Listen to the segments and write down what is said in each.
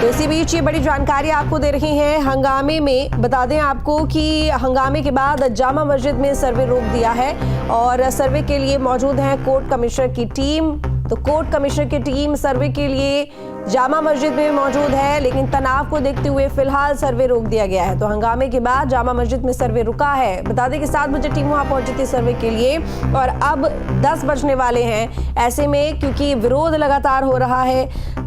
तो इसी बीच ये बड़ी जानकारी आपको दे रही हैं हंगामे में। बता दें आपको कि हंगामे के बाद जामा मस्जिद में सर्वे रोक दिया है और सर्वे के लिए मौजूद है कोर्ट कमिश्नर की टीम। तो कोर्ट कमिश्नर की टीम सर्वे के लिए जामा मस्जिद में मौजूद है, लेकिन तनाव को देखते हुए फिलहाल सर्वे रोक दिया गया है। तो हंगामे के बाद जामा मस्जिद में सर्वे रुका है। बता दें कि 7 बजे टीम वहां पहुंची थी सर्वे के लिए और अब 10 बजने वाले हैं। ऐसे में क्योंकि विरोध लगातार हो रहा है,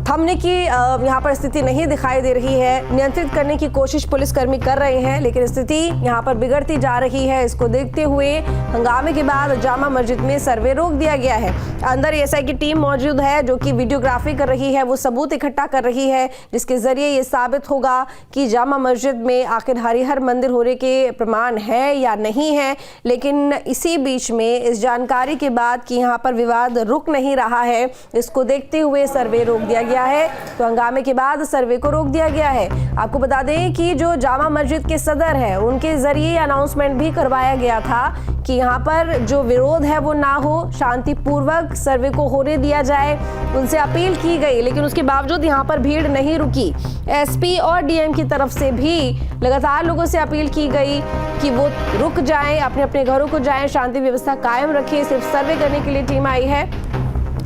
थमने की यहाँ पर स्थिति नहीं दिखाई दे रही है। नियंत्रित करने की कोशिश पुलिसकर्मी कर रहे हैं, लेकिन स्थिति यहाँ पर बिगड़ती जा रही है। इसको देखते हुए हंगामे के बाद जामा मस्जिद में सर्वे रोक दिया गया है। अंदर एएसआई की टीम मौजूद है जो कि वीडियोग्राफी कर रही है, वो सबूत इकट्ठा कर रही है जिसके जरिए ये साबित होगा कि जामा मस्जिद में आखिर हरिहर मंदिर होने के प्रमाण है या नहीं है। लेकिन इसी बीच में इस जानकारी के बाद कि यहाँ पर विवाद रुक नहीं रहा है, इसको देखते हुए सर्वे रोक दिया गया है। तो हंगामे के बाद सर्वे को रोक दिया गया है। आपको बता दें कि जो जामा मस्जिद के सदर है उनके जरिए अनाउंसमेंट भी करवाया गया था कि यहाँ पर जो विरोध है वो ना हो, शांतिपूर्वक सर्वे को होने दिया जाए। उनसे अपील की गई, लेकिन उसके बावजूद यहाँ पर भीड़ नहीं रुकी। एसपी और डीएम की तरफ से भी लगातार लोगों से अपील की गई कि वो रुक जाएं, अपने अपने घरों को जाएं, शांति व्यवस्था कायम रखें। सिर्फ सर्वे करने के लिए टीम आई है,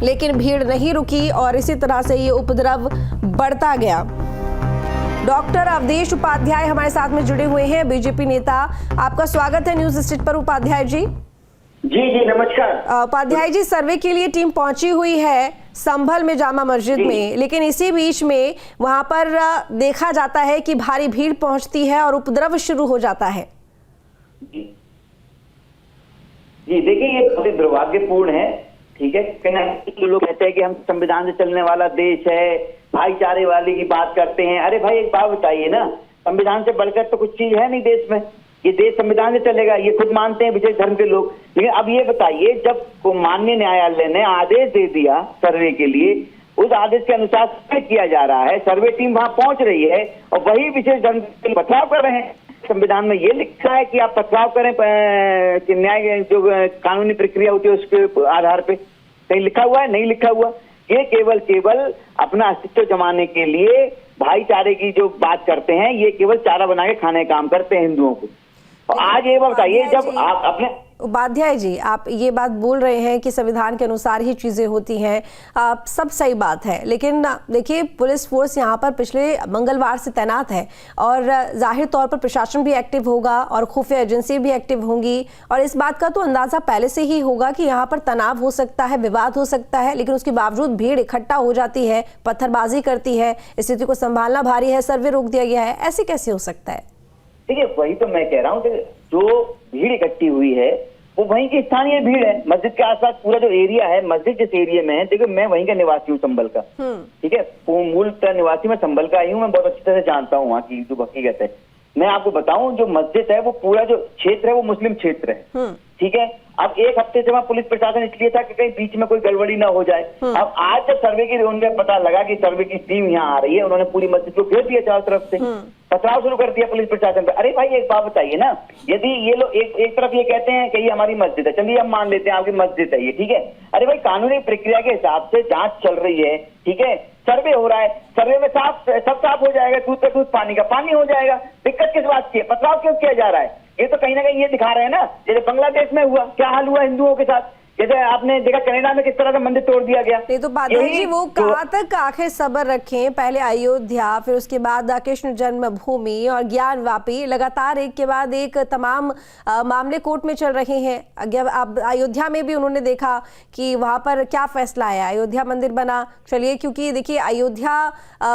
लेकिन भीड़ नहीं रुकी और इसी तरह से ये उपद्रव बढ़ता गया। डॉक्टर अवधेश उपाध्याय हमारे साथ में जुड़े हुए हैं, बीजेपी नेता। आपका स्वागत है न्यूज स्ट्रीट पर उपाध्याय जी। जी नमस्कार। उपाध्याय जी, सर्वे के लिए टीम पहुंची हुई है संभल में जामा मस्जिद में, लेकिन इसी बीच में वहां पर देखा जाता है कि भारी भीड़ पहुंचती है और उपद्रव शुरू हो जाता है। जी देखिए, ये बहुत दुर्भाग्यपूर्ण है। ठीक है, कहीं लोग कहते हैं कि हम संविधान से चलने वाला देश है, भाईचारे वाले की बात करते हैं। अरे भाई एक बात बताइए ना, संविधान से बढ़कर तो कुछ चीज है नहीं देश में। ये देश संविधान से चलेगा, ये खुद मानते हैं विशेष धर्म के लोग। लेकिन अब ये बताइए, जब माननीय न्यायालय ने आदेश दे दिया सर्वे के लिए, उस आदेश के अनुसार सर्वे किया जा रहा है, सर्वे टीम वहां पहुंच रही है और वही विशेष धर्म के पथराव कर रहे हैं। संविधान में ये लिखा है कि आप पथराव करें कि न्याय जो कानूनी प्रक्रिया होती है उसके आधार पे, कहीं लिखा हुआ है? नहीं लिखा हुआ। ये केवल अपना अस्तित्व जमाने के लिए भाईचारे की जो बात करते हैं, ये केवल चारा बना के खाने का काम करते हैं हिंदुओं को। और आज ये बताइए, जब आप अपने उपाध्याय जी, आप ये बात बोल रहे हैं कि संविधान के अनुसार ही चीजें होती हैं, सब सही बात है, लेकिन देखिए पुलिस फोर्स यहाँ पर पिछले मंगलवार से तैनात है और जाहिर तौर पर प्रशासन भी एक्टिव होगा और खुफिया एजेंसी भी एक्टिव होंगी और इस बात का तो अंदाजा पहले से ही होगा कि यहाँ पर तनाव हो सकता है, विवाद हो सकता है, लेकिन उसके बावजूद भीड़ इकट्ठा हो जाती है, पत्थरबाजी करती है, स्थिति को संभालना भारी है, सर्वे रोक दिया गया है। ऐसे कैसे हो सकता है? देखिए, वही तो मैं कह रहा हूँ कि जो भीड़ इकट्ठी हुई है वो वहीं की स्थानीय भीड़ है। मस्जिद के आसपास पूरा जो एरिया है, मस्जिद जिस एरिया में है, देखिए मैं वहीं का निवासी हूँ, संभल का। ठीक है, मूलतः निवासी मैं संभल का ही हूँ, मैं बहुत अच्छी तरह से जानता हूँ वहाँ की जो हकीकत है। मैं आपको बताऊं, जो मस्जिद है वो पूरा जो क्षेत्र है वो मुस्लिम क्षेत्र है। ठीक है, अब एक हफ्ते से वहाँ पुलिस प्रशासन इसलिए था कि कहीं बीच में कोई गड़बड़ी ना हो जाए। अब आज जब सर्वे की उन्हें पता लगा कि सर्वे की टीम यहाँ आ रही है, उन्होंने पूरी मस्जिद को घेर दिया चारों तरफ से, पथराव शुरू कर दिया पुलिस प्रशासन पे। अरे भाई एक बात बताइए ना, यदि ये लोग एक तरफ ये कहते हैं कि ये हमारी मस्जिद है, चलिए हम मान लेते हैं आपकी मस्जिद है ये, ठीक है। अरे भाई कानूनी प्रक्रिया के हिसाब से जांच चल रही है, ठीक है, सर्वे हो रहा है, सर्वे में सब साफ हो जाएगा, दूध का दूध पानी का पानी हो जाएगा। दिक्कत किस बात की है? पथराव क्यों किया जा रहा है? ये तो कहीं ना कहीं ये दिखा रहे हैं ना, जैसे बांग्लादेश में हुआ, क्या हाल हुआ हिंदुओं के साथ, जैसे आपने देखा कनाडा में किस तरह का मंदिर तोड़ दिया गया। नहीं तो उपाध्याय जी, वो कहाँ तक आखिर सब्र रखें? पहले अयोध्या, फिर उसके बाद कृष्ण जन्मभूमि और ज्ञानवापी, लगातार एक के बाद एक तमाम मामले कोर्ट में चल रहे हैं। अब अयोध्या में भी उन्होंने देखा कि वहां पर क्या फैसला आया, अयोध्या मंदिर बना। चलिए, क्योंकि देखिए अयोध्या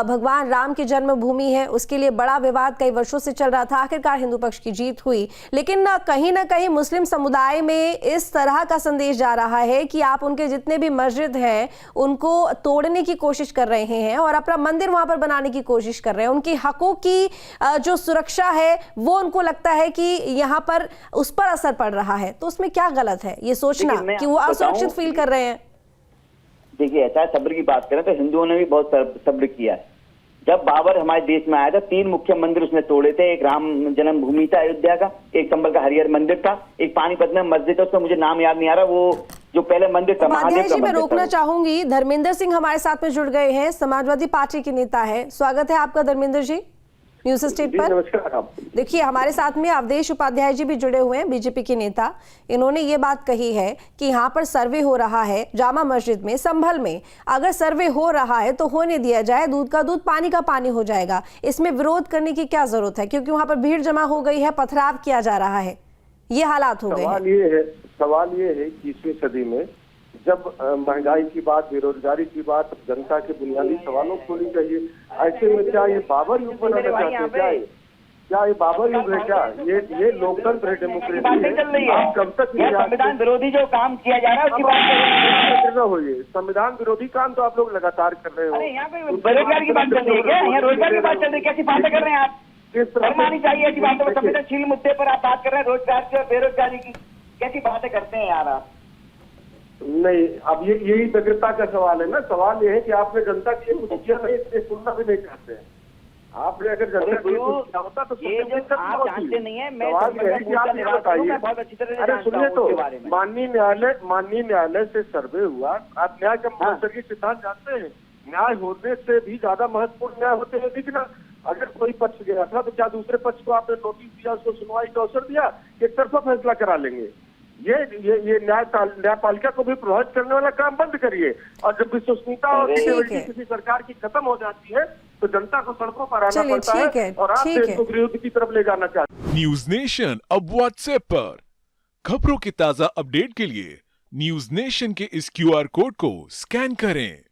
भगवान राम की जन्मभूमि है, उसके लिए बड़ा विवाद कई वर्षों से चल रहा था, आखिरकार हिंदू पक्ष की जीत हुई। लेकिन ना कहीं मुस्लिम समुदाय में इस तरह का संदेश जा रहा है कि आप उनके जितने भी मस्जिद हैं उनको तोड़ने की कोशिश कर रहे हैं और अपना मंदिर वहां पर बनाने की कोशिश कर रहे हैं। उनकी हकों की जो सुरक्षा है वो उनको लगता है कि यहाँ पर उस पर असर पड़ रहा है। तो उसमें क्या गलत है ये सोचना कि वो असुरक्षित फील कर रहे हैं? देखिए, ऐसा सब्र की बात करें तो हिंदुओं ने भी बहुत सब्र किया है। जब बाबर हमारे देश में आया था, 3 मुख्य मंदिर उसने तोड़े थे। एक राम जन्मभूमि था अयोध्या का, एक संभल का हरिहर मंदिर था, एक पानीपत में मस्जिद है, उसका मुझे नाम याद नहीं आ रहा, वो जो पहले मंदिर था उपाध्याय महादेव का जी, मैं मंदिर रोकना था। चाहूंगी, धर्मेंद्र सिंह हमारे साथ में जुड़ गए हैं, समाजवादी पार्टी के नेता है। स्वागत है आपका धर्मेंद्र जी न्यूज स्टेट पर। नमस्कार। आप देखिए, हमारे साथ में अवधेश उपाध्याय जी भी जुड़े हुए हैं, बीजेपी के नेता। इन्होंने ये बात कही है कि यहाँ पर सर्वे हो रहा है जामा मस्जिद में, संभल में। अगर सर्वे हो रहा है तो होने दिया जाए, दूध का दूध पानी का पानी हो जाएगा। इसमें विरोध करने की क्या जरूरत है, क्योंकि वहां पर भीड़ जमा हो गई है, पथराव किया जा रहा है, ये हालात हो गए हैं। सवाल ये है 21वीं सदी में जब महंगाई की बात, बेरोजगारी की बात, जनता के बुनियादी सवालों को होनी चाहिए। ऐसे में क्या ये बाबर युग बनाना चाहते हैं? क्या ये बाबर युग है? क्या ये लोकतंत्र है, डेमोक्रेसी है? आप कब तक संविधान विरोधी जो काम किया जा रहा है उसकी बात हो? ये संविधान विरोधी काम तो आप लोग लगातार कर रहे हो। यहाँ पे बेरोजगार की बात चल रही है क्या? यहाँ रोजगार की बात चल रही है, कैसी बातें कर रहे हैं आप? शर्म आनी चाहिए ऐसी बातों पर। संवेदनशील मुद्दे पर आप बात कर रहे हैं, रोजगार की और बेरोजगारी की, कैसी बातें करते हैं यार आप? नहीं, अब यही व्यग्रता का सवाल है ना। सवाल ये है कि आपने जनता के लिए कुछ किया नहीं, इसलिए सुनना भी नहीं चाहते हैं। आपने अगर जनता के लिए कुछ किया होता तो ये जो आप जानते नहीं है, मैं सवाल ये है कि आप ये बताइए। बहुत अच्छी तरह से अरे सुनिए तो, बारे में माननीय न्यायालय से सर्वे हुआ। आप न्याय का महोत्सवी सिद्धांत जानते हैं? न्याय होने से भी ज्यादा महत्वपूर्ण न्याय होते हैं दिखना। अगर कोई पक्ष गया था तो क्या दूसरे पक्ष को आपने नोटिस दिया, उसको सुनवाई का अवसर दिया? एक तरफा फैसला करा लेंगे? ये न्यायपालिका को भी प्रभावित करने वाला काम बंद करिए। और जब विश्वसनीयता और किसी सरकार की खत्म हो जाती है तो जनता को सड़कों पर आना पड़ता है और आप देश को गृहयुद्ध की तरफ ले जाना चाहते हैं। न्यूज नेशन अब व्हाट्सएप पर खबरों की ताजा अपडेट के लिए न्यूज नेशन के इस QR कोड को स्कैन करें।